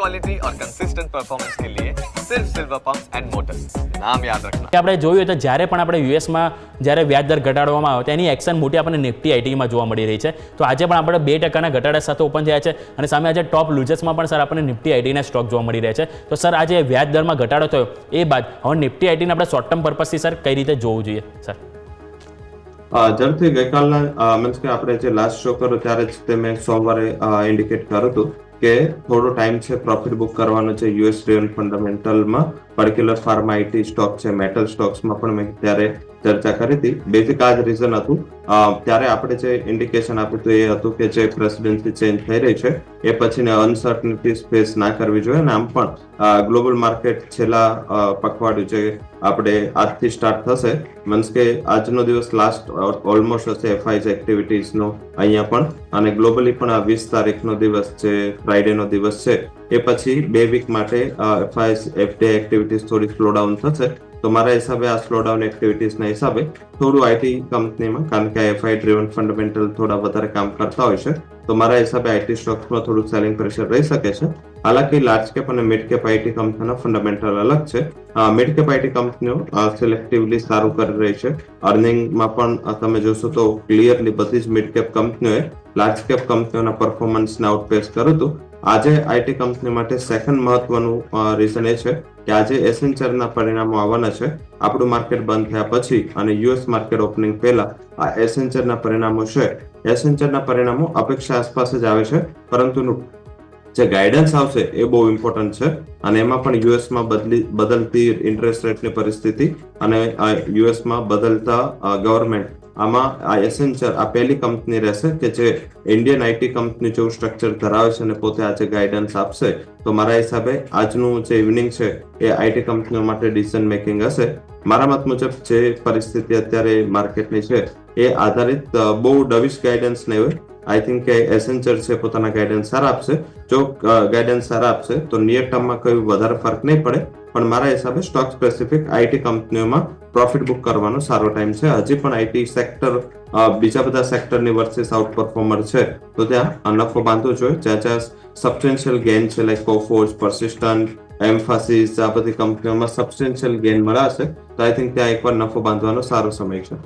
Quality और consistent performance के लिए सिर्फ सिल्वर पंप्स एंड मोटर्स, नाम याद रखना। આપણે જોયું તો જ્યારે પણ આપણે યુએસમાં જ્યારે વ્યાજ દર ઘટાડવામાં આવે તેની એક્શન મોટી આપણને નિફ્ટી આઈટીમાં જોવા મળી રહી છે. તો આજે પણ આપણે 2% ઘટાડા સાથે ઓપન થયા છે અને સામે આજે ટોપ લૂઝર્સમાં પણ સર આપણને નિફ્ટી આઈટીના સ્ટોક જોવા મળી રહ્યા છે. તો સર આજે વ્યાજ દરમાં ઘટાડો થયો એ બાદ હવે નિફ્ટી આઈટીને આપણે શોર્ટ ટર્મ પર્પઝથી સર કઈ રીતે જોવું જોઈએ સર? જેમથી ગઈકાલના મીન્સ કે આપણે જે લાસ્ટ શો કર્યો ત્યારે જ તે મેં સોમવારે ઇન્ડિકેટ કર્યું હતું કે થોડો ટાઈમ છે પ્રોફિટ બુક કરવાનો છે યુએસ ડ્રિવન ફંડામેન્ટલમાં, પર્ટિક્યુલર ફાર્મા આઈટી સ્ટોક છે, મેટલ સ્ટોક્સમાં પણ મેં ત્યારે ચર્ચા કરી હતી. બેઝિક આ જ રીઝન હતું. ત્યારે આપણે જે ઇન્ડિકેશન આપ્યું હતું એ હતું કે જે પ્રેસિડેન્સી ચેન્જ થઈ રહી છે એ પછીને અનસર્ટનિટીઝ ફેસ ના કરવી જોઈએ. અને આમ પણ ગ્લોબલ માર્કેટ છેલ્લા પખવાડિયું જે આપણે આજથી સ્ટાર્ટ થશે, મીન્સ કે આજનો દિવસ લાસ્ટ ઓલમોસ્ટ હશે એફઆઈઝ એક્ટિવિટીઝનો અહીંયા પણ, અને ગ્લોબલી પણ આ 20 તારીખનો દિવસ છે, ફ્રાઈડેનો દિવસ છે. એ પછી 2 વીક માટે એફઆઈઝ એફડીઆઈ એક્ટિવિટીઝ થોડી સ્લો ડાઉન થશે. તો મારા હિસાબે આ સ્લો ડાઉન એક્ટિવિટીઝના હિસાબે થોડું આઈટી કંપનીમાં, કારણ કે એફઆઈ ડ્રિવન ફંડામેન્ટલ થોડા વધારે કામ કરતા હોય છે, તો મારા હિસાબે આઈટી સ્ટોક્સમાં થોડું સેલિંગ પ્રેશર રહી શકે છે. હાલાકી લાર્જ કેપ અને મિડ કેપ આઈટી કંપનીના ફંડામેન્ટલ અલગ છે. મિડ કેપ આઈટી કંપનીઓ સિલેક્ટિવલી સારું કરી રહી છે. અર્નિંગમાં પણ તમે જોશો તો ક્લિયરલી બધી જ મિડ કેપ કંપનીઓએ લાર્જ કેપ કંપનીઓના પરફોર્મન્સને આઉટપેસ કર્યું હતું. આજે આઈટી કંપની માટે સેકન્ડ મહત્વનું રીઝન એ છે કે આજે એસેન્ચરના પરિણામો આવવાના છે. આપણું માર્કેટ બંધ થયા પછી અને યુએસ માર્કેટ ઓપનિંગ પહેલા આ એસેન્ચરના પરિણામો છે. એસેન્ચરના પરિણામો અપેક્ષા આસપાસ જ આવે છે, પરંતુ જે ગાઈડન્સ આવશે એ બહુ ઇમ્પોર્ટન્ટ છે. અને એમાં પણ યુએસમાં બદલતી ઇન્ટરેસ્ટ રેટની પરિસ્થિતિ અને યુએસમાં બદલતા ગવર્મેન્ટ, આમાં આ એસેન્ચર આ પહેલી કંપની રહેશે કે જે ઇન્ડિયન આઈટી કંપની જેવું સ્ટ્રક્ચર ધરાવે છે અને પોતે આજે ગાઈડન્સ આપશે. તો મારા હિસાબે આજનું જે ઇવનિંગ છે એ આઈટી કંપનીઓ માટે ડિસિઝન મેકિંગ હશે. મારા મત મુજબ જે પરિસ્થિતિ અત્યારે માર્કેટની છે એ આધારિત બહુ ડવિશ ગાઈડન્સ નહીં હોય. આઈ થિંક કે એસેન્ચર છે પોતાના ગાઈડન્સ સારા આપશે. જો ગાઈડન્સ સારા આપશે તો નિયર ટર્મમાં કોઈ વધારે ફરક નહીં પડે, પણ મારા હિસાબે સ્ટોક સ્પેસિફિક આઈટી કંપનીઓમાં પ્રોફિટ બુક કરવાનો સારો ટાઈમ છે. હજી પણ આઈટી સેક્ટર બીજા બધા સેક્ટરની વર્સિસ આઉટ પરફોર્મર છે, તો ત્યાં નફો બાંધવો જોઈએ. જ્યાં સબસ્ટેન્શિયલ ગેઇન છે, લાઈક કોફોર્સ, પર્સિસ્ટન્ટ, એમ્ફાસિસ, આ બધી કંપનીઓમાં સબસ્ટેન્શિયલ ગેઇન મળ્યા હશે, તો આઈ થિંક ત્યાં એકવાર નફો બાંધવાનો સારો સમય છે.